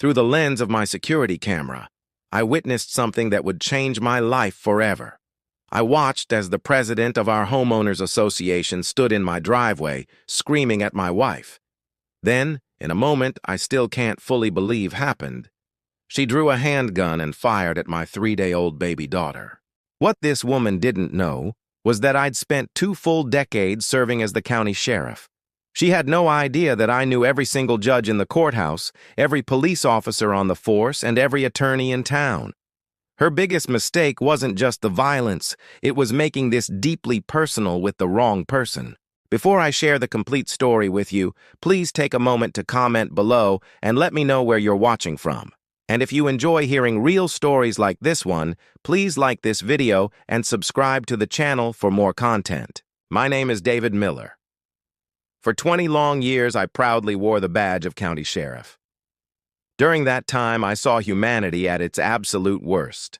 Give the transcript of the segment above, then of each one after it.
Through the lens of my security camera, I witnessed something that would change my life forever. I watched as the president of our homeowners association stood in my driveway, screaming at my wife. Then, in a moment I still can't fully believe happened, she drew a handgun and fired at my 3-day-old baby daughter. What this woman didn't know was that I'd spent 2 full decades serving as the county sheriff. She had no idea that I knew every single judge in the courthouse, every police officer on the force, and every attorney in town. Her biggest mistake wasn't just the violence, it was making this deeply personal with the wrong person. Before I share the complete story with you, please take a moment to comment below and let me know where you're watching from. And if you enjoy hearing real stories like this one, please like this video and subscribe to the channel for more content. My name is David Miller. For 20 long years, I proudly wore the badge of county sheriff. During that time, I saw humanity at its absolute worst.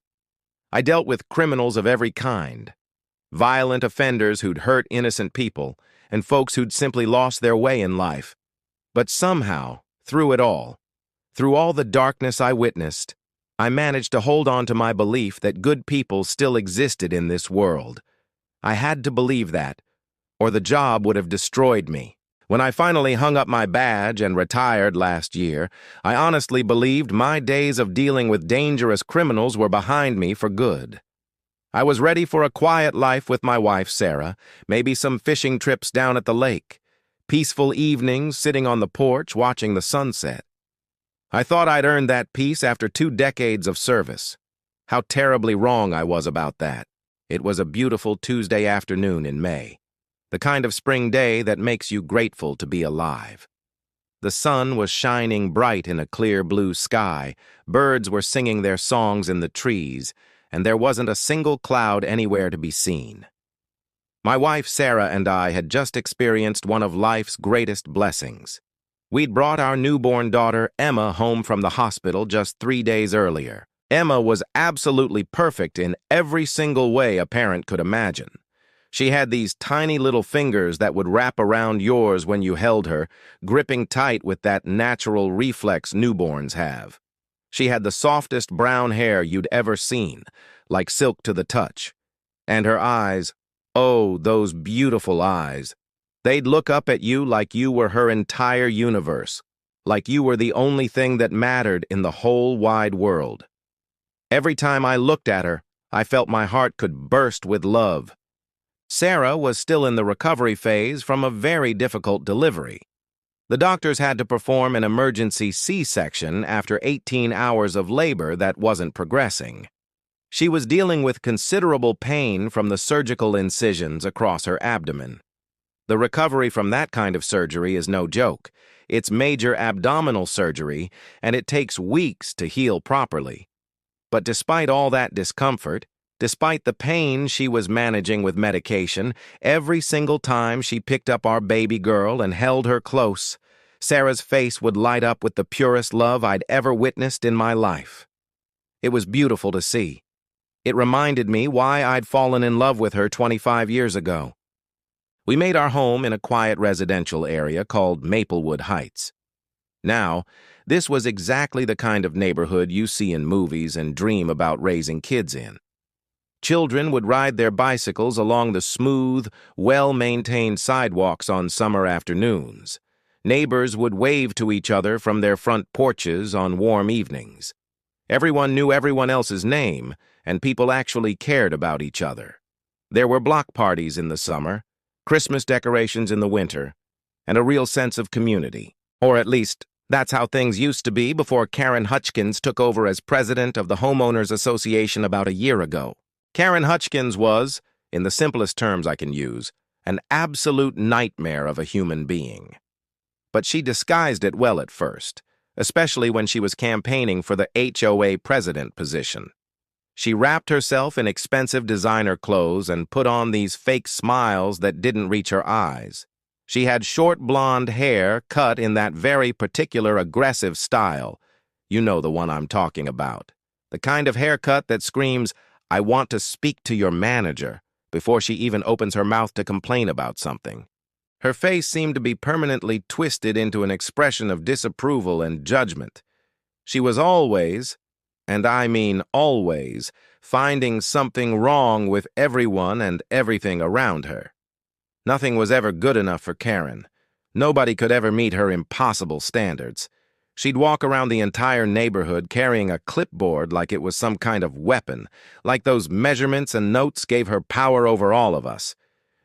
I dealt with criminals of every kind, violent offenders who'd hurt innocent people, and folks who'd simply lost their way in life. But somehow, through it all, through all the darkness I witnessed, I managed to hold on to my belief that good people still existed in this world. I had to believe that, or the job would have destroyed me. When I finally hung up my badge and retired last year, I honestly believed my days of dealing with dangerous criminals were behind me for good. I was ready for a quiet life with my wife, Sarah, maybe some fishing trips down at the lake, peaceful evenings sitting on the porch watching the sunset. I thought I'd earned that peace after 2 decades of service. How terribly wrong I was about that. It was a beautiful Tuesday afternoon in May. The kind of spring day that makes you grateful to be alive. The sun was shining bright in a clear blue sky, birds were singing their songs in the trees, and there wasn't a single cloud anywhere to be seen. My wife Sarah and I had just experienced one of life's greatest blessings. We'd brought our newborn daughter Emma home from the hospital just 3 days earlier. Emma was absolutely perfect in every single way a parent could imagine. She had these tiny little fingers that would wrap around yours when you held her, gripping tight with that natural reflex newborns have. She had the softest brown hair you'd ever seen, like silk to the touch. And her eyes, oh, those beautiful eyes. They'd look up at you like you were her entire universe, like you were the only thing that mattered in the whole wide world. Every time I looked at her, I felt my heart could burst with love. Sarah was still in the recovery phase from a very difficult delivery. The doctors had to perform an emergency C-section after 18 hours of labor that wasn't progressing. She was dealing with considerable pain from the surgical incisions across her abdomen. The recovery from that kind of surgery is no joke. It's major abdominal surgery, and it takes weeks to heal properly. But despite all that discomfort, despite the pain she was managing with medication, every single time she picked up our baby girl and held her close, Sarah's face would light up with the purest love I'd ever witnessed in my life. It was beautiful to see. It reminded me why I'd fallen in love with her 25 years ago. We made our home in a quiet residential area called Maplewood Heights. Now, this was exactly the kind of neighborhood you see in movies and dream about raising kids in. Children would ride their bicycles along the smooth, well-maintained sidewalks on summer afternoons. Neighbors would wave to each other from their front porches on warm evenings. Everyone knew everyone else's name, and people actually cared about each other. There were block parties in the summer, Christmas decorations in the winter, and a real sense of community. Or at least, that's how things used to be before Karen Hutchkins took over as president of the Homeowners Association about a year ago. Karen Hutchkins was, in the simplest terms I can use, an absolute nightmare of a human being. But she disguised it well at first, especially when she was campaigning for the HOA president position. She wrapped herself in expensive designer clothes and put on these fake smiles that didn't reach her eyes. She had short blonde hair cut in that very particular aggressive style. You know the one I'm talking about. The kind of haircut that screams, "I want to speak to your manager," before she even opens her mouth to complain about something. Her face seemed to be permanently twisted into an expression of disapproval and judgment. She was always, and I mean always, finding something wrong with everyone and everything around her. Nothing was ever good enough for Karen. Nobody could ever meet her impossible standards. She'd walk around the entire neighborhood carrying a clipboard like it was some kind of weapon, like those measurements and notes gave her power over all of us.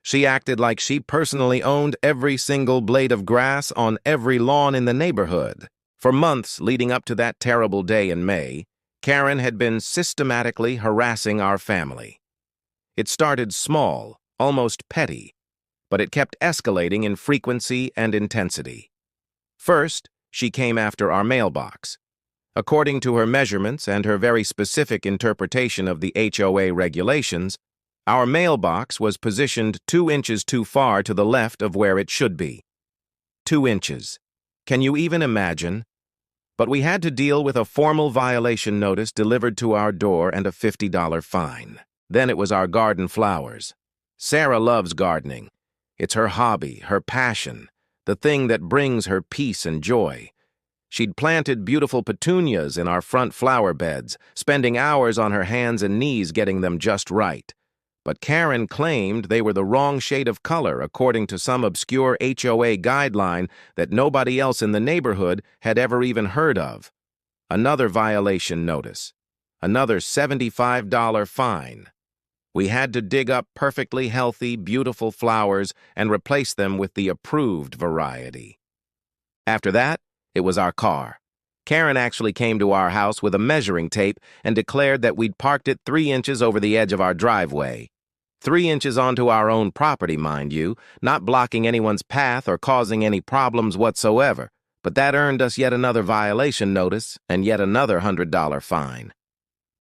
She acted like she personally owned every single blade of grass on every lawn in the neighborhood. For months leading up to that terrible day in May, Karen had been systematically harassing our family. It started small, almost petty, but it kept escalating in frequency and intensity. First, she came after our mailbox. According to her measurements and her very specific interpretation of the HOA regulations, our mailbox was positioned 2 inches too far to the left of where it should be. 2 inches. Can you even imagine? But we had to deal with a formal violation notice delivered to our door and a $50 fine. Then it was our garden flowers. Sarah loves gardening. It's her hobby, her passion, the thing that brings her peace and joy. She'd planted beautiful petunias in our front flower beds, spending hours on her hands and knees getting them just right. But Karen claimed they were the wrong shade of color according to some obscure HOA guideline that nobody else in the neighborhood had ever even heard of. Another violation notice. Another $75 fine. We had to dig up perfectly healthy, beautiful flowers and replace them with the approved variety. After that, it was our car. Karen actually came to our house with a measuring tape and declared that we'd parked it 3 inches over the edge of our driveway. 3 inches onto our own property, mind you, not blocking anyone's path or causing any problems whatsoever, but that earned us yet another violation notice and yet another $100 fine.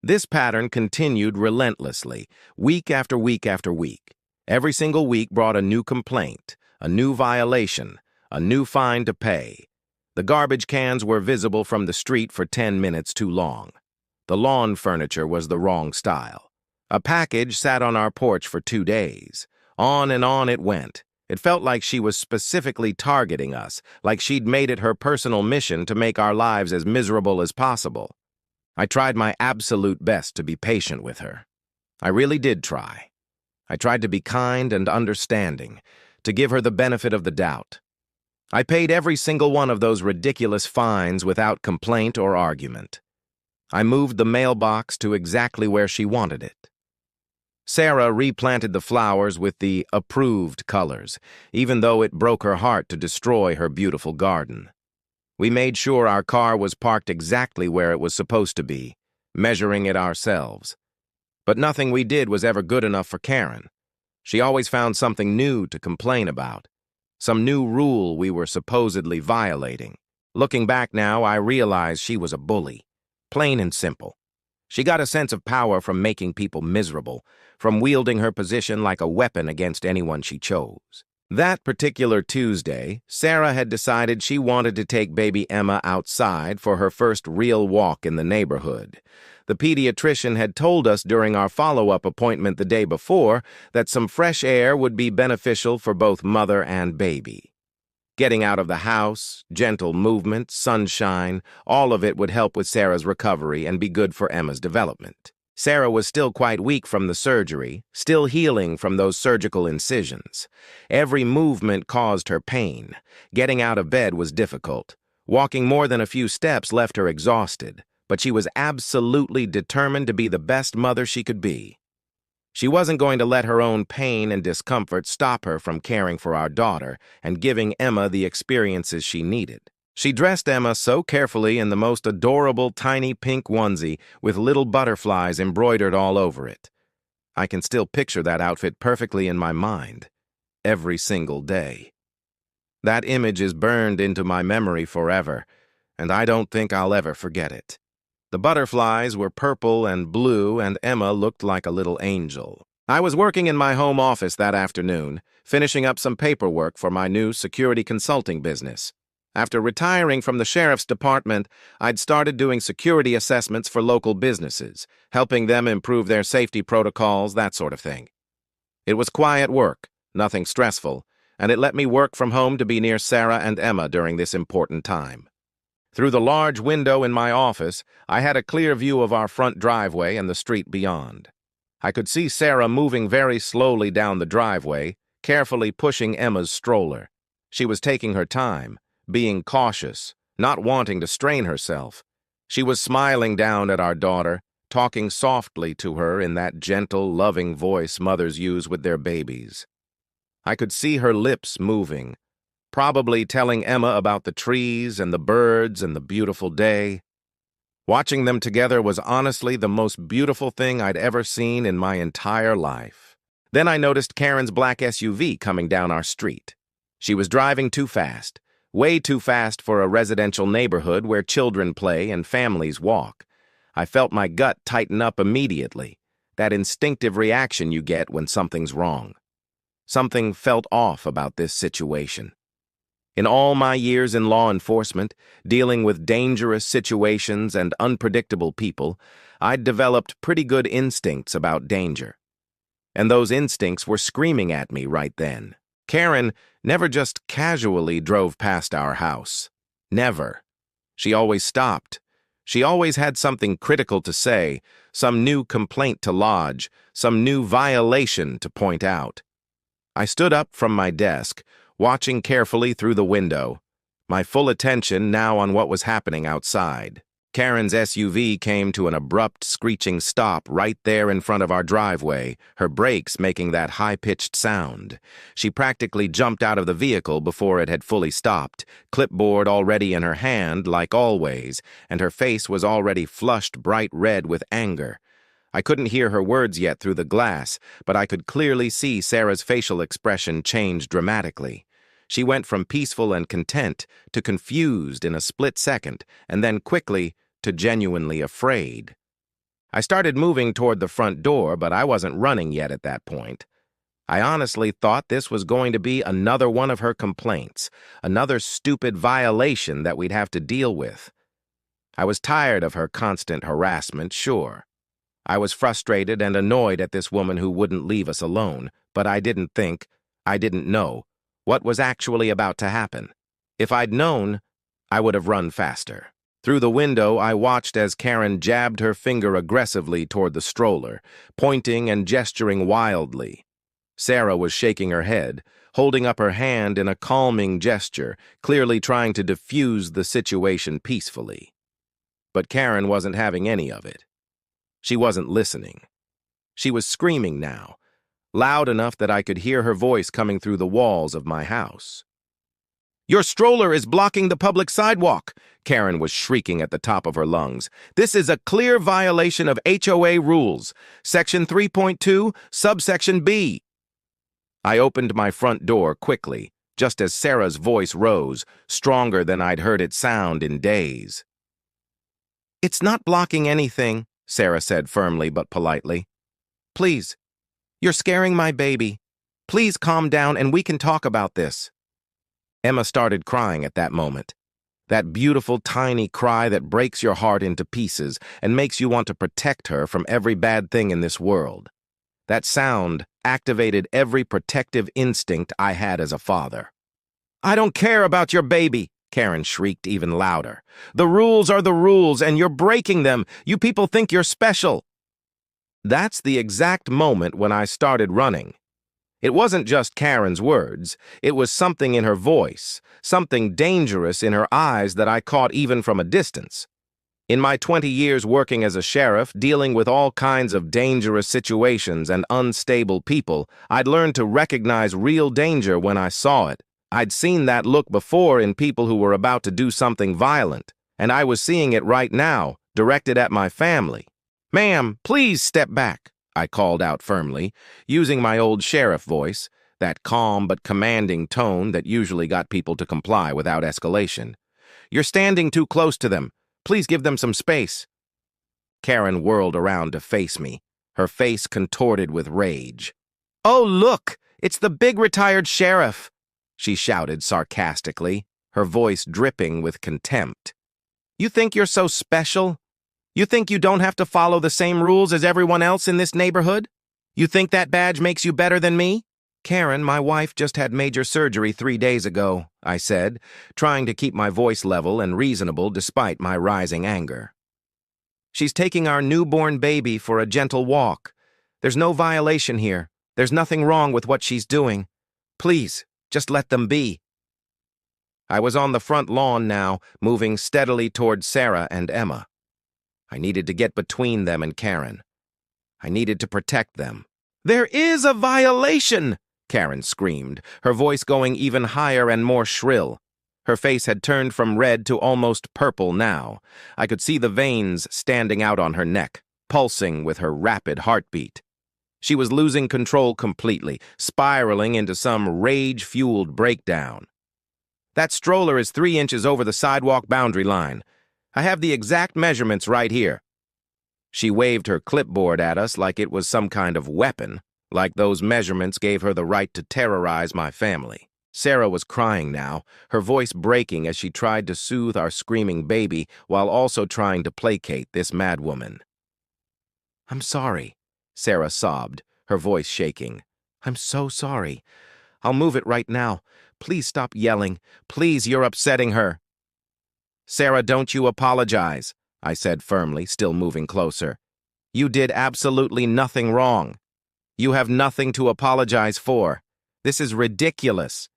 This pattern continued relentlessly, week after week after week. Every single week brought a new complaint, a new violation, a new fine to pay. The garbage cans were visible from the street for 10 minutes too long. The lawn furniture was the wrong style. A package sat on our porch for 2 days. On and on it went. It felt like she was specifically targeting us, like she'd made it her personal mission to make our lives as miserable as possible. I tried my absolute best to be patient with her. I really did try. I tried to be kind and understanding, to give her the benefit of the doubt. I paid every single one of those ridiculous fines without complaint or argument. I moved the mailbox to exactly where she wanted it. Sarah replanted the flowers with the approved colors, even though it broke her heart to destroy her beautiful garden. We made sure our car was parked exactly where it was supposed to be, measuring it ourselves. But nothing we did was ever good enough for Karen. She always found something new to complain about, some new rule we were supposedly violating. Looking back now, I realize she was a bully, plain and simple. She got a sense of power from making people miserable, from wielding her position like a weapon against anyone she chose. That particular Tuesday, Sarah had decided she wanted to take baby Emma outside for her first real walk in the neighborhood. The pediatrician had told us during our follow-up appointment the day before that some fresh air would be beneficial for both mother and baby. Getting out of the house, gentle movement, sunshine, all of it would help with Sarah's recovery and be good for Emma's development. Sarah was still quite weak from the surgery, still healing from those surgical incisions. Every movement caused her pain. Getting out of bed was difficult. Walking more than a few steps left her exhausted, but she was absolutely determined to be the best mother she could be. She wasn't going to let her own pain and discomfort stop her from caring for our daughter and giving Emma the experiences she needed. She dressed Emma so carefully in the most adorable tiny pink onesie with little butterflies embroidered all over it. I can still picture that outfit perfectly in my mind, every single day. That image is burned into my memory forever, and I don't think I'll ever forget it. The butterflies were purple and blue, and Emma looked like a little angel. I was working in my home office that afternoon, finishing up some paperwork for my new security consulting business. After retiring from the sheriff's department, I'd started doing security assessments for local businesses, helping them improve their safety protocols, that sort of thing. It was quiet work, nothing stressful, and it let me work from home to be near Sarah and Emma during this important time. Through the large window in my office, I had a clear view of our front driveway and the street beyond. I could see Sarah moving very slowly down the driveway, carefully pushing Emma's stroller. She was taking her time, being cautious, not wanting to strain herself. She was smiling down at our daughter, talking softly to her in that gentle, loving voice mothers use with their babies. I could see her lips moving, probably telling Emma about the trees and the birds and the beautiful day. Watching them together was honestly the most beautiful thing I'd ever seen in my entire life. Then I noticed Karen's black SUV coming down our street. She was driving too fast, way too fast for a residential neighborhood where children play and families walk. I felt my gut tighten up immediately, that instinctive reaction you get when something's wrong. Something felt off about this situation. In all my years in law enforcement, dealing with dangerous situations and unpredictable people, I'd developed pretty good instincts about danger. And those instincts were screaming at me right then. Karen never just casually drove past our house. Never. She always stopped. She always had something critical to say, some new complaint to lodge, some new violation to point out. I stood up from my desk, watching carefully through the window, my full attention now on what was happening outside. Karen's SUV came to an abrupt, screeching stop right there in front of our driveway, her brakes making that high-pitched sound. She practically jumped out of the vehicle before it had fully stopped, clipboard already in her hand, like always, and her face was already flushed bright red with anger. I couldn't hear her words yet through the glass, but I could clearly see Sarah's facial expression change dramatically. She went from peaceful and content to confused in a split second, and then quickly to genuinely afraid. I started moving toward the front door, but I wasn't running yet at that point. I honestly thought this was going to be another one of her complaints, another stupid violation that we'd have to deal with. I was tired of her constant harassment, sure. I was frustrated and annoyed at this woman who wouldn't leave us alone, but I didn't know what was actually about to happen. If I'd known, I would have run faster. Through the window, I watched as Karen jabbed her finger aggressively toward the stroller, pointing and gesturing wildly. Sarah was shaking her head, holding up her hand in a calming gesture, clearly trying to diffuse the situation peacefully. But Karen wasn't having any of it. She wasn't listening. She was screaming now, loud enough that I could hear her voice coming through the walls of my house. "Your stroller is blocking the public sidewalk," Karen was shrieking at the top of her lungs. "This is a clear violation of HOA rules, Section 3.2, subsection B." I opened my front door quickly, just as Sarah's voice rose, stronger than I'd heard it sound in days. "It's not blocking anything," Sarah said firmly but politely. "Please. You're scaring my baby. Please calm down and we can talk about this." Emma started crying at that moment. That beautiful, tiny cry that breaks your heart into pieces and makes you want to protect her from every bad thing in this world. That sound activated every protective instinct I had as a father. "I don't care about your baby," Karen shrieked even louder. "The rules are the rules and you're breaking them. You people think you're special." That's the exact moment when I started running. It wasn't just Karen's words. It was something in her voice, something dangerous in her eyes that I caught even from a distance. In my 20 years working as a sheriff, dealing with all kinds of dangerous situations and unstable people, I'd learned to recognize real danger when I saw it. I'd seen that look before in people who were about to do something violent, and I was seeing it right now, directed at my family. "Ma'am, please step back," I called out firmly, using my old sheriff voice, that calm but commanding tone that usually got people to comply without escalation. "You're standing too close to them. Please give them some space." Karen whirled around to face me, her face contorted with rage. "Oh, look, it's the big retired sheriff," she shouted sarcastically, her voice dripping with contempt. "You think you're so special? You think you don't have to follow the same rules as everyone else in this neighborhood? You think that badge makes you better than me? Karen, my wife just had major surgery 3 days ago, I said, trying to keep my voice level and reasonable despite my rising anger. She's taking our newborn baby for a gentle walk. There's no violation here. There's nothing wrong with what she's doing. Please, just let them be. I was on the front lawn now, moving steadily toward Sarah and Emma. I needed to get between them and Karen. I needed to protect them. "There is a violation!" Karen screamed, her voice going even higher and more shrill. Her face had turned from red to almost purple now. I could see the veins standing out on her neck, pulsing with her rapid heartbeat. She was losing control completely, spiraling into some rage-fueled breakdown. "That stroller is 3 inches over the sidewalk boundary line. I have the exact measurements right here." She waved her clipboard at us like it was some kind of weapon, like those measurements gave her the right to terrorize my family. Sarah was crying now, her voice breaking as she tried to soothe our screaming baby while also trying to placate this madwoman. "I'm sorry," Sarah sobbed, her voice shaking. "I'm so sorry. I'll move it right now. Please stop yelling. Please, you're upsetting her." "Sarah, don't you apologize," I said firmly, still moving closer. "You did absolutely nothing wrong. You have nothing to apologize for. This is ridiculous."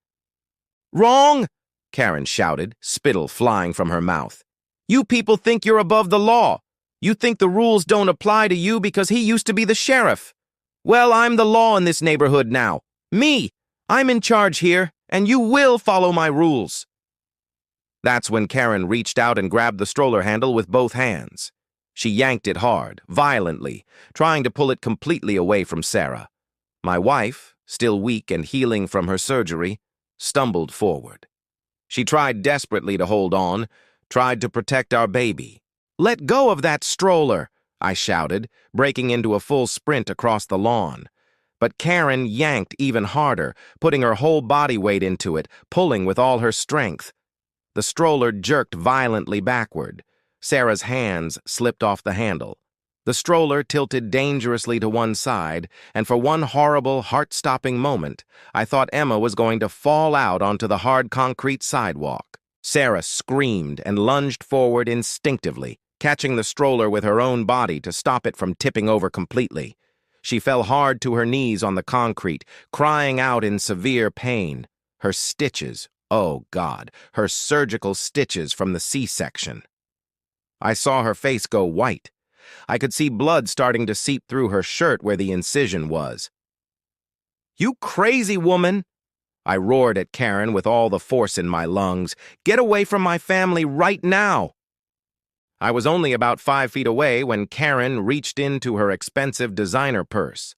"Wrong!" Karen shouted, spittle flying from her mouth. "You people think you're above the law. You think the rules don't apply to you because he used to be the sheriff. Well, I'm the law in this neighborhood now. Me! I'm in charge here, and you will follow my rules." That's when Karen reached out and grabbed the stroller handle with both hands. She yanked it hard, violently, trying to pull it completely away from Sarah. My wife, still weak and healing from her surgery, stumbled forward. She tried desperately to hold on, tried to protect our baby. "Let go of that stroller," I shouted, breaking into a full sprint across the lawn. But Karen yanked even harder, putting her whole body weight into it, pulling with all her strength. The stroller jerked violently backward. Sarah's hands slipped off the handle. The stroller tilted dangerously to one side, and for one horrible, heart-stopping moment, I thought Emma was going to fall out onto the hard concrete sidewalk. Sarah screamed and lunged forward instinctively, catching the stroller with her own body to stop it from tipping over completely. She fell hard to her knees on the concrete, crying out in severe pain. Her stitches, oh God, her surgical stitches from the C-section. I saw her face go white. I could see blood starting to seep through her shirt where the incision was. "You crazy woman!" I roared at Karen with all the force in my lungs. "Get away from my family right now!" I was only about 5 feet away when Karen reached into her expensive designer purse.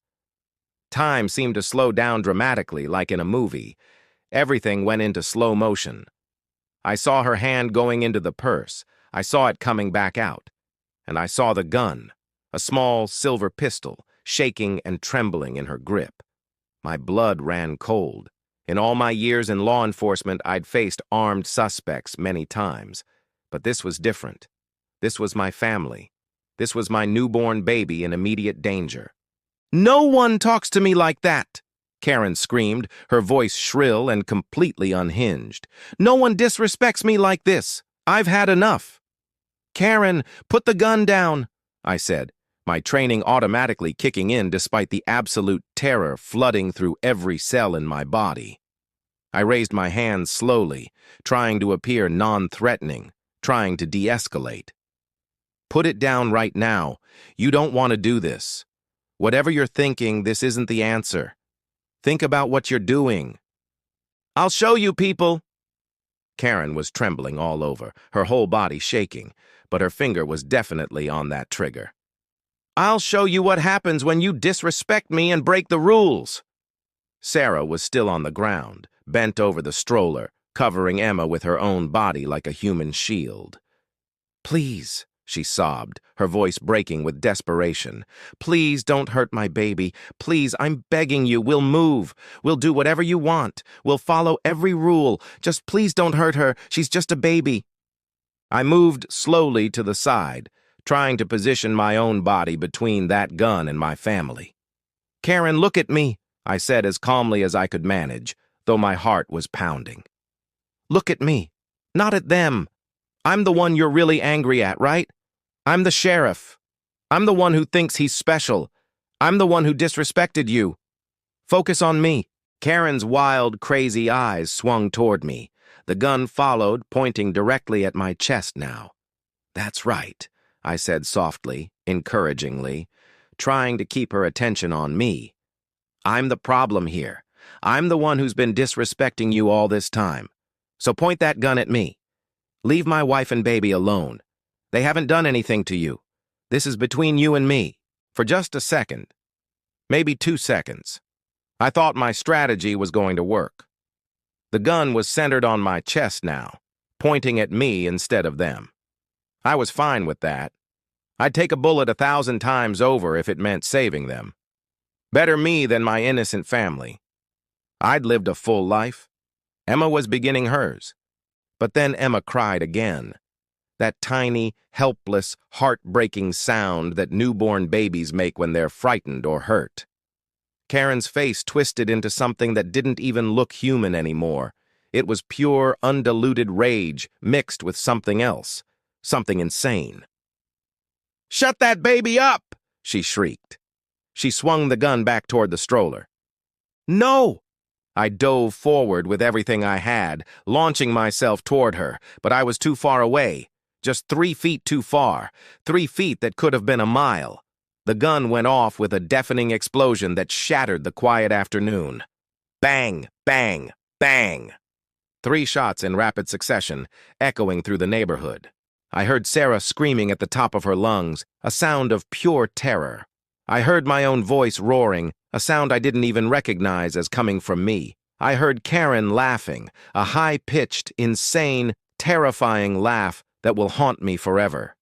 Time seemed to slow down dramatically, like in a movie. Everything went into slow motion. I saw her hand going into the purse. I saw it coming back out. And I saw the gun, a small silver pistol, shaking and trembling in her grip. My blood ran cold. In all my years in law enforcement, I'd faced armed suspects many times. But this was different. This was my family. This was my newborn baby in immediate danger. "No one talks to me like that!" Karen screamed, her voice shrill and completely unhinged. "No one disrespects me like this. I've had enough." "Karen, put the gun down," I said, my training automatically kicking in despite the absolute terror flooding through every cell in my body. I raised my hands slowly, trying to appear non-threatening, trying to de-escalate. "Put it down right now. You don't want to do this. Whatever you're thinking, this isn't the answer. Think about what you're doing." "I'll show you people." Karen was trembling all over, her whole body shaking, but her finger was definitely on that trigger. "I'll show you what happens when you disrespect me and break the rules." Sarah was still on the ground, bent over the stroller, covering Emma with her own body like a human shield. "Please," she sobbed, her voice breaking with desperation. "Please don't hurt my baby. Please, I'm begging you, we'll move. We'll do whatever you want. We'll follow every rule. Just please don't hurt her. She's just a baby." I moved slowly to the side, trying to position my own body between that gun and my family. "Karen, look at me," I said as calmly as I could manage, though my heart was pounding. Look at me, not at them. I'm the one you're really angry at, right? I'm the sheriff. I'm the one who thinks he's special. I'm the one who disrespected you. Focus on me. Karen's wild, crazy eyes swung toward me. The gun followed, pointing directly at my chest now. That's right, I said softly, encouragingly, trying to keep her attention on me. I'm the problem here. I'm the one who's been disrespecting you all this time. So point that gun at me. Leave my wife and baby alone. They haven't done anything to you. This is between you and me. For just a second. Maybe 2 seconds. I thought my strategy was going to work. The gun was centered on my chest now, pointing at me instead of them. I was fine with that. I'd take a bullet 1,000 times over if it meant saving them. Better me than my innocent family. I'd lived a full life. Emma was beginning hers. But then Emma cried again. That tiny, helpless, heartbreaking sound that newborn babies make when they're frightened or hurt. Karen's face twisted into something that didn't even look human anymore. It was pure, undiluted rage mixed with something else, something insane. "Shut that baby up!" she shrieked. She swung the gun back toward the stroller. "No!" I dove forward with everything I had, launching myself toward her, but I was too far away, just 3 feet too far, 3 feet that could have been a mile. The gun went off with a deafening explosion that shattered the quiet afternoon. Bang, bang, bang. 3 shots in rapid succession, echoing through the neighborhood. I heard Sarah screaming at the top of her lungs, a sound of pure terror. I heard my own voice roaring, a sound I didn't even recognize as coming from me. I heard Karen laughing, a high-pitched, insane, terrifying laugh that will haunt me forever.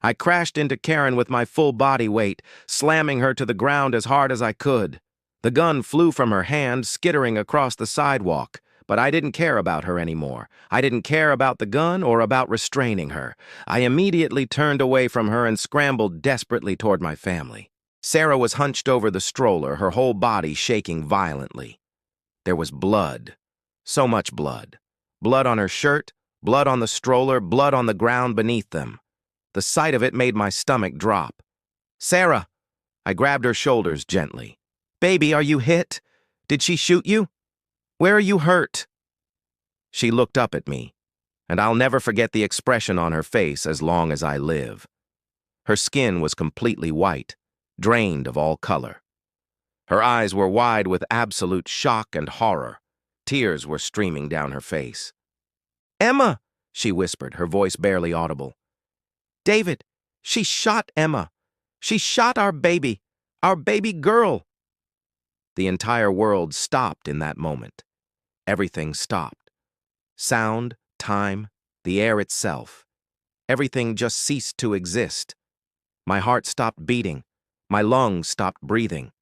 I crashed into Karen with my full body weight, slamming her to the ground as hard as I could. The gun flew from her hand, skittering across the sidewalk, but I didn't care about her anymore. I didn't care about the gun or about restraining her. I immediately turned away from her and scrambled desperately toward my family. Sarah was hunched over the stroller, her whole body shaking violently. There was blood. So much blood. Blood on her shirt, blood on the stroller, blood on the ground beneath them. The sight of it made my stomach drop. "Sarah!" I grabbed her shoulders gently. "Baby, are you hit? Did she shoot you? Where are you hurt?" She looked up at me, and I'll never forget the expression on her face as long as I live. Her skin was completely white, drained of all color. Her eyes were wide with absolute shock and horror. Tears were streaming down her face. "Emma!" she whispered, her voice barely audible. "David, she shot Emma. She shot our baby girl." The entire world stopped in that moment. Everything stopped. Sound, time, the air itself. Everything just ceased to exist. My heart stopped beating. My lungs stopped breathing.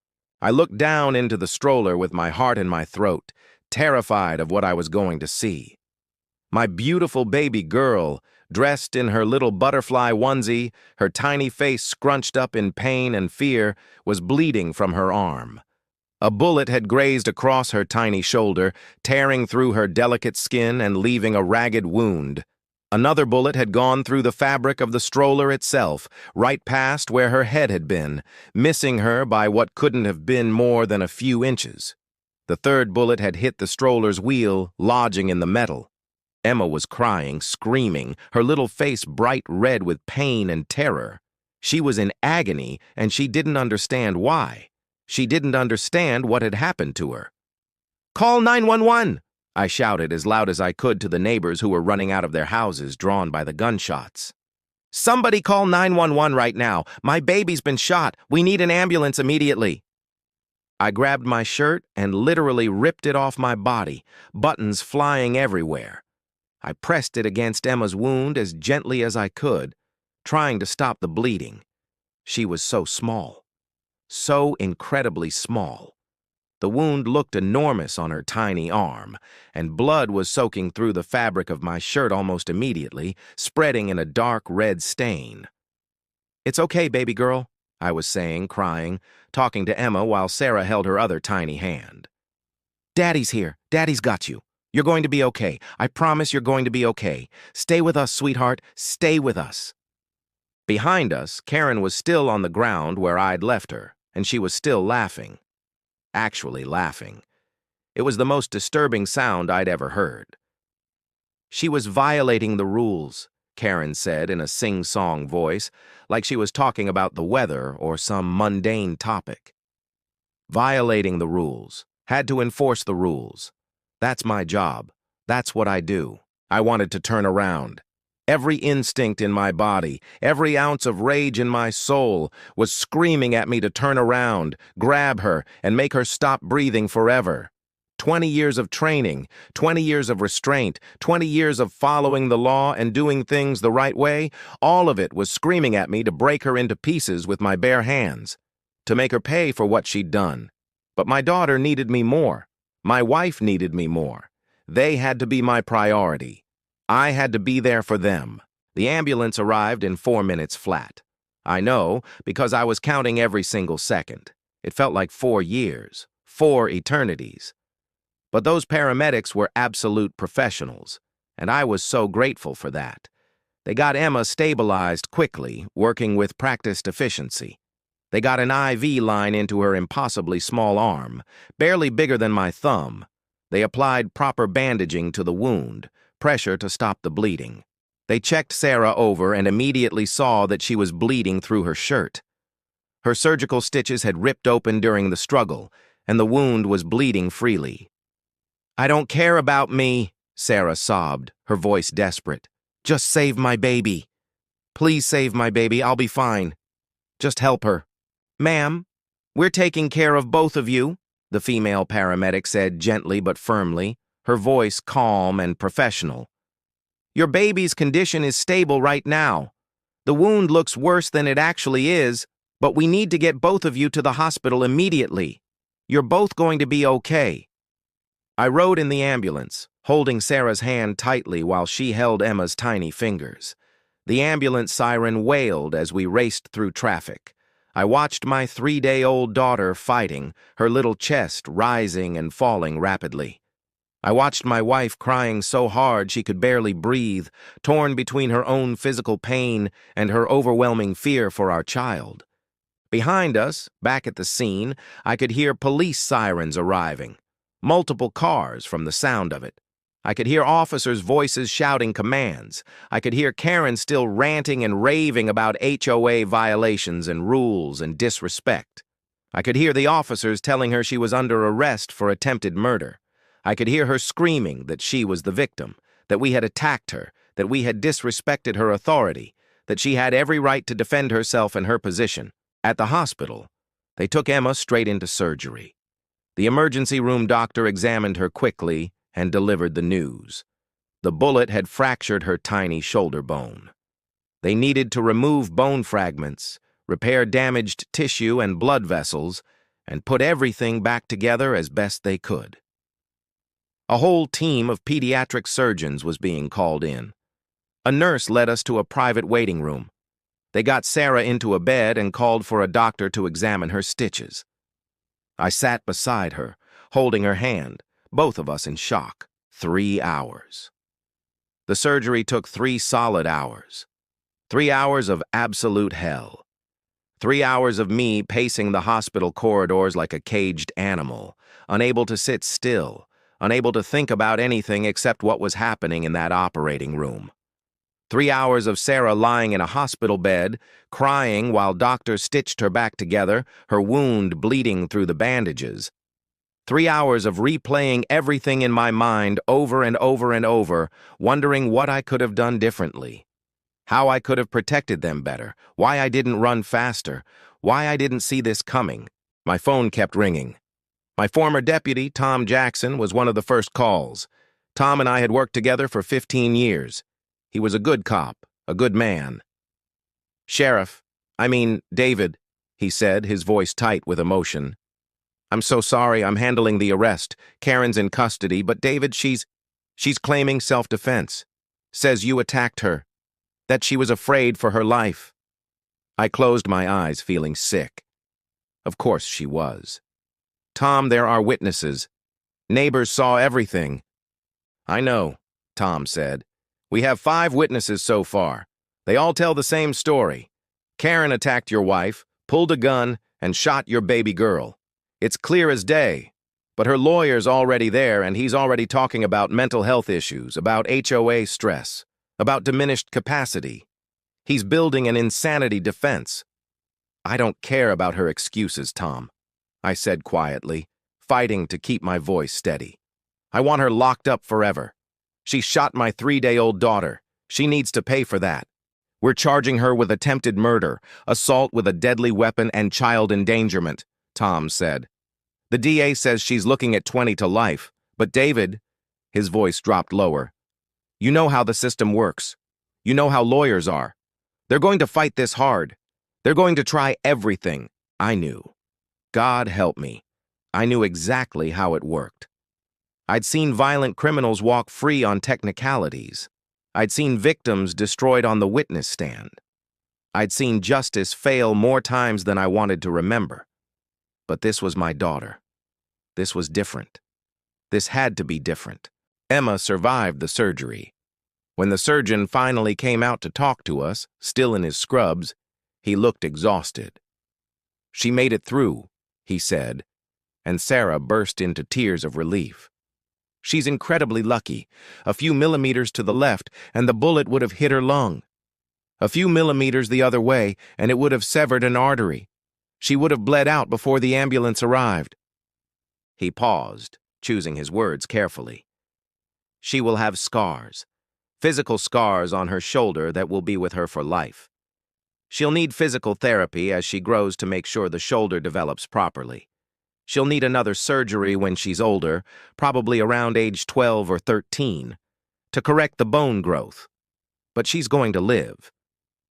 I looked down into the stroller with my heart in my throat, terrified of what I was going to see. My beautiful baby girl, dressed in her little butterfly onesie, her tiny face scrunched up in pain and fear, was bleeding from her arm. A bullet had grazed across her tiny shoulder, tearing through her delicate skin and leaving a ragged wound. Another bullet had gone through the fabric of the stroller itself, right past where her head had been, missing her by what couldn't have been more than a few inches. The third bullet had hit the stroller's wheel, lodging in the metal. Emma was crying, screaming, her little face bright red with pain and terror. She was in agony, and she didn't understand why. She didn't understand what had happened to her. "Call 911!" I shouted as loud as I could to the neighbors who were running out of their houses, drawn by the gunshots. "Somebody call 911 right now! My baby's been shot! We need an ambulance immediately!" I grabbed my shirt and literally ripped it off my body, buttons flying everywhere. I pressed it against Emma's wound as gently as I could, trying to stop the bleeding. She was so small. So incredibly small. The wound looked enormous on her tiny arm, and blood was soaking through the fabric of my shirt almost immediately, spreading in a dark red stain. "It's okay, baby girl," I was saying, crying, talking to Emma while Sarah held her other tiny hand. Daddy's here. Daddy's got you. You're going to be okay. I promise you're going to be okay. Stay with us, sweetheart. Stay with us. Behind us, Karen was still on the ground where I'd left her, and she was still laughing. Actually laughing. It was the most disturbing sound I'd ever heard. She was violating the rules, Karen said in a sing-song voice, like she was talking about the weather or some mundane topic. Violating the rules. Had to enforce the rules. That's my job. That's what I do. I wanted to turn around. Every instinct in my body, every ounce of rage in my soul was screaming at me to turn around, grab her, and make her stop breathing forever. 20 years of training, 20 years of restraint, 20 years of following the law and doing things the right way, all of it was screaming at me to break her into pieces with my bare hands, to make her pay for what she'd done. But my daughter needed me more. My wife needed me more. They had to be my priority. I had to be there for them. The ambulance arrived in 4 minutes flat. I know, because I was counting every single second. It felt like 4 years, 4 eternities. But those paramedics were absolute professionals, and I was so grateful for that. They got Emma stabilized quickly, working with practiced efficiency. They got an IV line into her impossibly small arm, barely bigger than my thumb. They applied proper bandaging to the wound, pressure to stop the bleeding. They checked Sarah over and immediately saw that she was bleeding through her shirt. Her surgical stitches had ripped open during the struggle, and the wound was bleeding freely. "I don't care about me," Sarah sobbed, her voice desperate. "Just save my baby. Please save my baby. I'll be fine. Just help her." "Ma'am, we're taking care of both of you," the female paramedic said gently but firmly, her voice calm and professional. "Your baby's condition is stable right now. The wound looks worse than it actually is, but we need to get both of you to the hospital immediately. You're both going to be okay." I rode in the ambulance, holding Sarah's hand tightly while she held Emma's tiny fingers. The ambulance siren wailed as we raced through traffic. I watched my 3-day-old daughter fighting, her little chest rising and falling rapidly. I watched my wife crying so hard she could barely breathe, torn between her own physical pain and her overwhelming fear for our child. Behind us, back at the scene, I could hear police sirens arriving. Multiple cars from the sound of it. I could hear officers' voices shouting commands. I could hear Karen still ranting and raving about HOA violations and rules and disrespect. I could hear the officers telling her she was under arrest for attempted murder. I could hear her screaming that she was the victim, that we had attacked her, that we had disrespected her authority, that she had every right to defend herself and her position. At the hospital, they took Emma straight into surgery. The emergency room doctor examined her quickly and delivered the news. The bullet had fractured her tiny shoulder bone. They needed to remove bone fragments, repair damaged tissue and blood vessels, and put everything back together as best they could. A whole team of pediatric surgeons was being called in. A nurse led us to a private waiting room. They got Sarah into a bed and called for a doctor to examine her stitches. I sat beside her, holding her hand, both of us in shock. 3 hours. The surgery took 3 solid hours. 3 hours of absolute hell. 3 hours of me pacing the hospital corridors like a caged animal, unable to sit still, unable to think about anything except what was happening in that operating room. 3 hours of Sarah lying in a hospital bed, crying while doctors stitched her back together, her wound bleeding through the bandages. 3 hours of replaying everything in my mind over and over and over, wondering what I could have done differently, how I could have protected them better, why I didn't run faster, why I didn't see this coming. My phone kept ringing. My former deputy, Tom Jackson, was one of the first calls. Tom and I had worked together for 15 years. He was a good cop, a good man. David, he said, his voice tight with emotion. "I'm so sorry, I'm handling the arrest. Karen's in custody, but David, she's claiming self-defense. Says you attacked her. That she was afraid for her life." I closed my eyes, feeling sick. Of course she was. Tom, there are witnesses. Neighbors saw everything. I know, Tom said. We have 5 witnesses so far. They all tell the same story. Karen attacked your wife, pulled a gun, and shot your baby girl. It's clear as day. But her lawyer's already there, and he's already talking about mental health issues, about HOA stress, about diminished capacity. He's building an insanity defense. I don't care about her excuses, Tom, I said quietly, fighting to keep my voice steady. I want her locked up forever. She shot my 3-day-old daughter. She needs to pay for that. We're charging her with attempted murder, assault with a deadly weapon, and child endangerment, Tom said. The DA says she's looking at 20 to life, but David, his voice dropped lower. You know how the system works. You know how lawyers are. They're going to fight this hard. They're going to try everything. I knew. God help me. I knew exactly how it worked. I'd seen violent criminals walk free on technicalities. I'd seen victims destroyed on the witness stand. I'd seen justice fail more times than I wanted to remember. But this was my daughter. This was different. This had to be different. Emma survived the surgery. When the surgeon finally came out to talk to us, still in his scrubs, he looked exhausted. She made it through, he said, and Sarah burst into tears of relief. She's incredibly lucky. A few millimeters to the left, and the bullet would have hit her lung. A few millimeters the other way, and it would have severed an artery. She would have bled out before the ambulance arrived. He paused, choosing his words carefully. She will have scars, physical scars on her shoulder that will be with her for life. She'll need physical therapy as she grows to make sure the shoulder develops properly. She'll need another surgery when she's older, probably around age 12 or 13, to correct the bone growth. But she's going to live.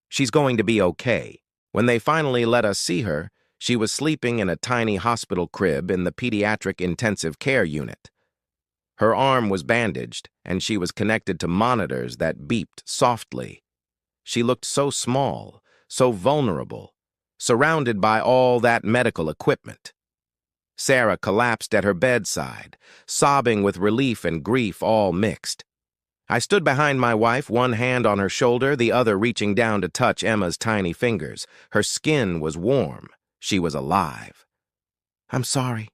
She's going to be okay. When they finally let us see her, she was sleeping in a tiny hospital crib in the pediatric intensive care unit. Her arm was bandaged, and she was connected to monitors that beeped softly. She looked so small, so vulnerable, surrounded by all that medical equipment. Sarah collapsed at her bedside, sobbing with relief and grief all mixed. I stood behind my wife, one hand on her shoulder, the other reaching down to touch Emma's tiny fingers. Her skin was warm. She was alive. I'm sorry,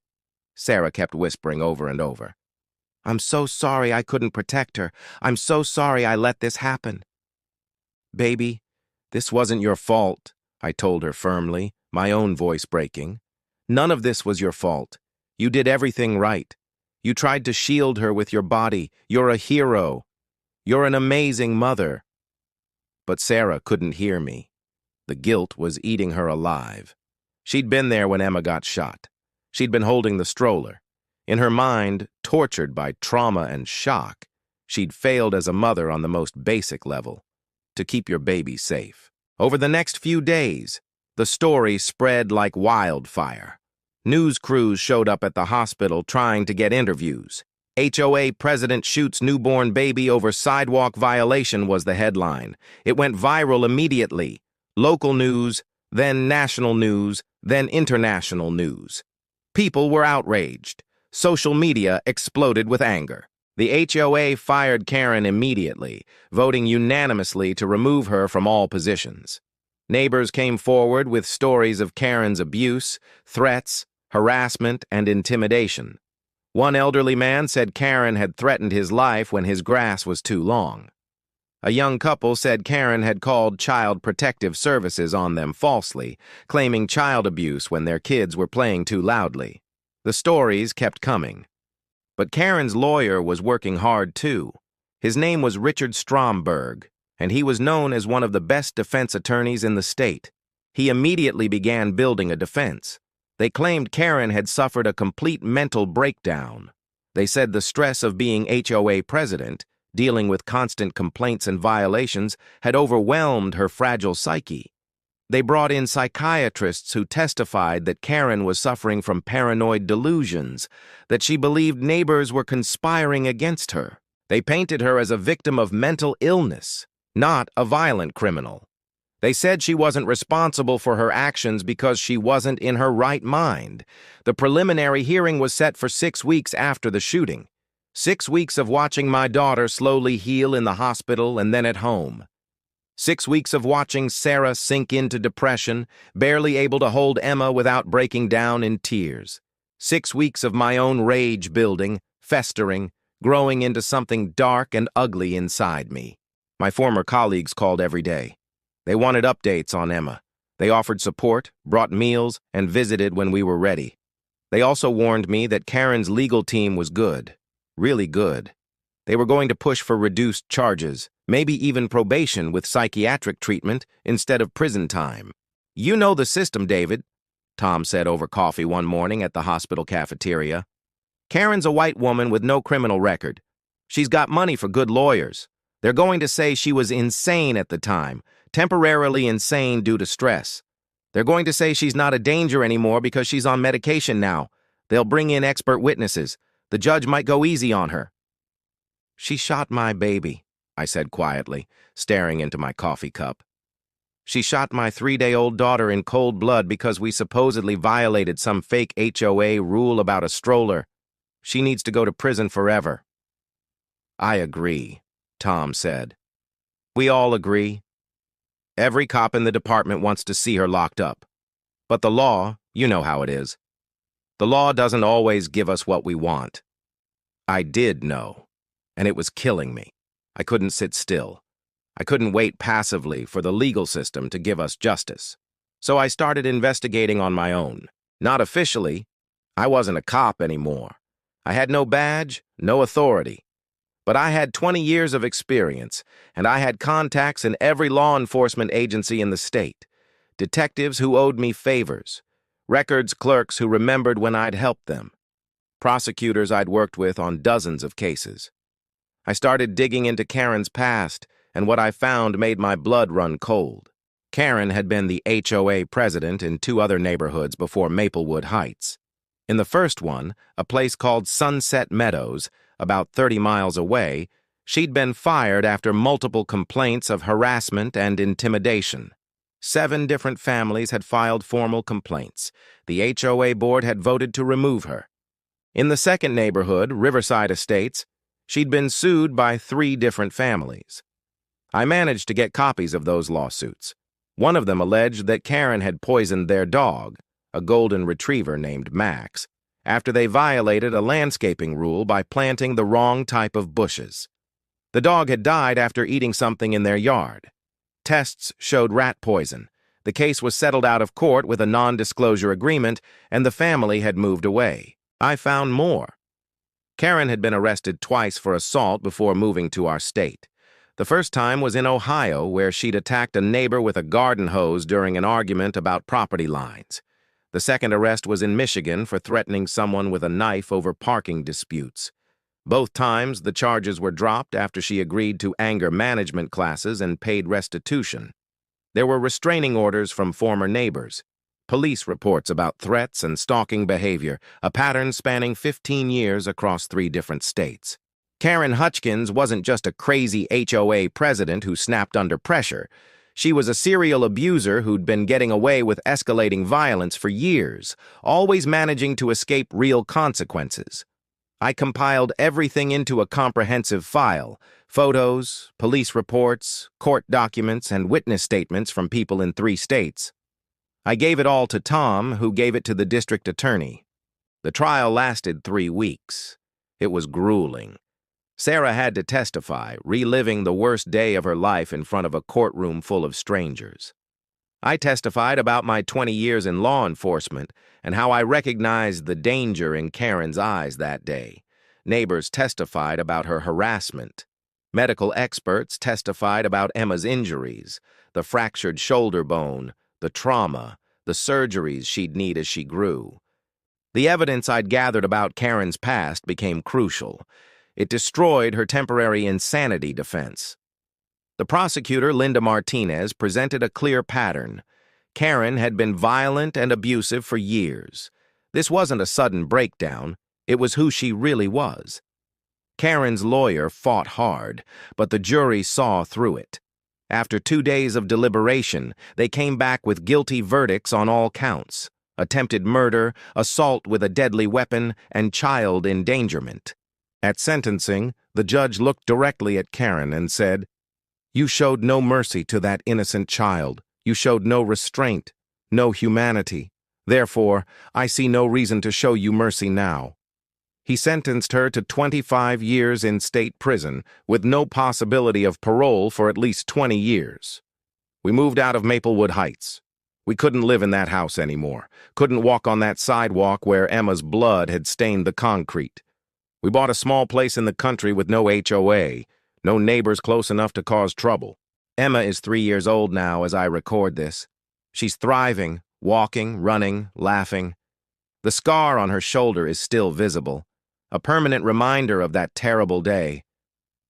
Sarah kept whispering over and over. I'm so sorry I couldn't protect her. I'm so sorry I let this happen. Baby, this wasn't your fault, I told her firmly, my own voice breaking. None of this was your fault. You did everything right. You tried to shield her with your body. You're a hero. You're an amazing mother. But Sarah couldn't hear me. The guilt was eating her alive. She'd been there when Emma got shot. She'd been holding the stroller. In her mind, tortured by trauma and shock, she'd failed as a mother on the most basic level, to keep your baby safe. Over the next few days, the story spread like wildfire. News crews showed up at the hospital trying to get interviews. HOA president shoots newborn baby over sidewalk violation was the headline. It went viral immediately. Local news, then national news, then international news. People were outraged. Social media exploded with anger. The HOA fired Karen immediately, voting unanimously to remove her from all positions. Neighbors came forward with stories of Karen's abuse, threats, harassment, and intimidation. One elderly man said Karen had threatened his life when his grass was too long. A young couple said Karen had called Child Protective Services on them falsely, claiming child abuse when their kids were playing too loudly. The stories kept coming. But Karen's lawyer was working hard too. His name was Richard Stromberg, and he was known as one of the best defense attorneys in the state. He immediately began building a defense. They claimed Karen had suffered a complete mental breakdown. They said the stress of being HOA president, dealing with constant complaints and violations, had overwhelmed her fragile psyche. They brought in psychiatrists who testified that Karen was suffering from paranoid delusions, that she believed neighbors were conspiring against her. They painted her as a victim of mental illness, not a violent criminal. They said she wasn't responsible for her actions because she wasn't in her right mind. The preliminary hearing was set for 6 weeks after the shooting. 6 weeks of watching my daughter slowly heal in the hospital and then at home. 6 weeks of watching Sarah sink into depression, barely able to hold Emma without breaking down in tears. 6 weeks of my own rage building, festering, growing into something dark and ugly inside me. My former colleagues called every day. They wanted updates on Emma. They offered support, brought meals, and visited when we were ready. They also warned me that Karen's legal team was good, really good. They were going to push for reduced charges, maybe even probation with psychiatric treatment instead of prison time. "You know the system, David," Tom said over coffee one morning at the hospital cafeteria. "Karen's a white woman with no criminal record. She's got money for good lawyers. They're going to say she was insane at the time, temporarily insane due to stress. They're going to say she's not a danger anymore because she's on medication now. They'll bring in expert witnesses. The judge might go easy on her." "She shot my baby," I said quietly, staring into my coffee cup. "She shot my 3-day-old daughter in cold blood because we supposedly violated some fake HOA rule about a stroller. She needs to go to prison forever." "I agree," Tom said. "We all agree. Every cop in the department wants to see her locked up. But the law, you know how it is. The law doesn't always give us what we want." I did know, and it was killing me. I couldn't sit still. I couldn't wait passively for the legal system to give us justice. So I started investigating on my own. Not officially. I wasn't a cop anymore. I had no badge, no authority. But I had 20 years of experience, and I had contacts in every law enforcement agency in the state. Detectives who owed me favors. Records clerks who remembered when I'd helped them. Prosecutors I'd worked with on dozens of cases. I started digging into Karen's past, and what I found made my blood run cold. Karen had been the HOA president in 2 other neighborhoods before Maplewood Heights. In the first one, a place called Sunset Meadows, about 30 miles away, she'd been fired after multiple complaints of harassment and intimidation. 7 different families had filed formal complaints. The HOA board had voted to remove her. In the second neighborhood, Riverside Estates, she'd been sued by 3 different families. I managed to get copies of those lawsuits. One of them alleged that Karen had poisoned their dog, a golden retriever named Max, after they violated a landscaping rule by planting the wrong type of bushes. The dog had died after eating something in their yard. Tests showed rat poison. The case was settled out of court with a non-disclosure agreement, and the family had moved away. I found more. Karen had been arrested twice for assault before moving to our state. The first time was in Ohio, where she'd attacked a neighbor with a garden hose during an argument about property lines. The second arrest was in Michigan for threatening someone with a knife over parking disputes. Both times, the charges were dropped after she agreed to anger management classes and paid restitution. There were restraining orders from former neighbors, police reports about threats and stalking behavior, a pattern spanning 15 years across 3 different states. Karen Hutchkins wasn't just a crazy HOA president who snapped under pressure. She was a serial abuser who'd been getting away with escalating violence for years, always managing to escape real consequences. I compiled everything into a comprehensive file: photos, police reports, court documents, and witness statements from people in 3 states. I gave it all to Tom, who gave it to the district attorney. The trial lasted 3 weeks. It was grueling. Sarah had to testify, reliving the worst day of her life in front of a courtroom full of strangers. I testified about my 20 years in law enforcement and how I recognized the danger in Karen's eyes that day. Neighbors testified about her harassment. Medical experts testified about Emma's injuries, the fractured shoulder bone, the trauma, the surgeries she'd need as she grew. The evidence I'd gathered about Karen's past became crucial. It destroyed her temporary insanity defense. The prosecutor, Linda Martinez, presented a clear pattern. Karen had been violent and abusive for years. This wasn't a sudden breakdown. It was who she really was. Karen's lawyer fought hard, but the jury saw through it. After 2 days of deliberation, they came back with guilty verdicts on all counts: attempted murder, assault with a deadly weapon, and child endangerment. At sentencing, the judge looked directly at Karen and said, "You showed no mercy to that innocent child. You showed no restraint, no humanity. Therefore, I see no reason to show you mercy now." He sentenced her to 25 years in state prison, with no possibility of parole for at least 20 years. We moved out of Maplewood Heights. We couldn't live in that house anymore, couldn't walk on that sidewalk where Emma's blood had stained the concrete. We bought a small place in the country with no HOA, no neighbors close enough to cause trouble. Emma is 3 years old now as I record this. She's thriving, walking, running, laughing. The scar on her shoulder is still visible, a permanent reminder of that terrible day.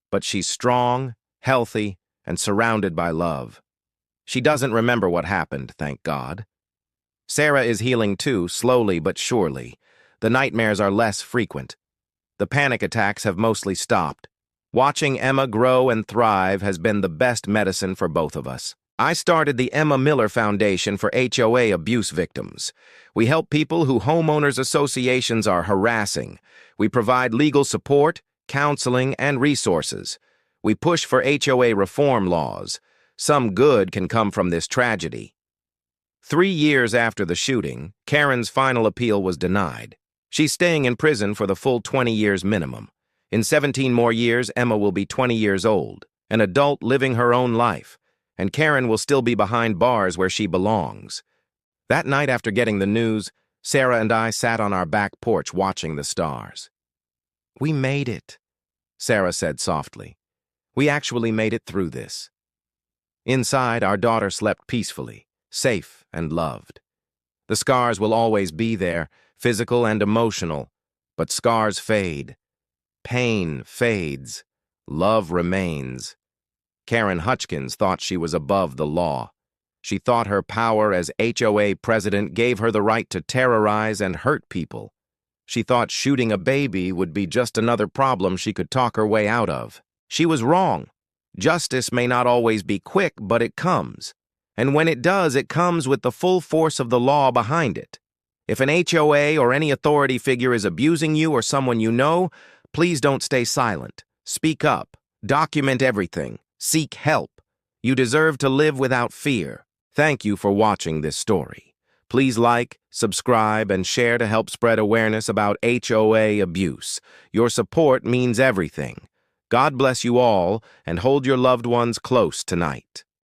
But she's strong, healthy, and surrounded by love. She doesn't remember what happened, thank God. Sarah is healing too, slowly but surely. The nightmares are less frequent. The panic attacks have mostly stopped. Watching Emma grow and thrive has been the best medicine for both of us. I started the Emma Miller Foundation for HOA abuse victims. We help people who homeowners associations are harassing. We provide legal support, counseling, and resources. We push for HOA reform laws. Some good can come from this tragedy. 3 years after the shooting, Karen's final appeal was denied. She's staying in prison for the full 20 years minimum. In 17 more years, Emma will be 20 years old, an adult living her own life, and Karen will still be behind bars where she belongs. That night after getting the news, Sarah and I sat on our back porch watching the stars. "We made it," Sarah said softly. "We actually made it through this." Inside, our daughter slept peacefully, safe and loved. The scars will always be there, physical and emotional, but scars fade. Pain fades. Love remains. Karen Hutchkins thought she was above the law. She thought her power as HOA president gave her the right to terrorize and hurt people. She thought shooting a baby would be just another problem she could talk her way out of. She was wrong. Justice may not always be quick, but it comes. And when it does, it comes with the full force of the law behind it. If an HOA or any authority figure is abusing you or someone you know, please don't stay silent. Speak up. Document everything. Seek help. You deserve to live without fear. Thank you for watching this story. Please like, subscribe, and share to help spread awareness about HOA abuse. Your support means everything. God bless you all, and hold your loved ones close tonight.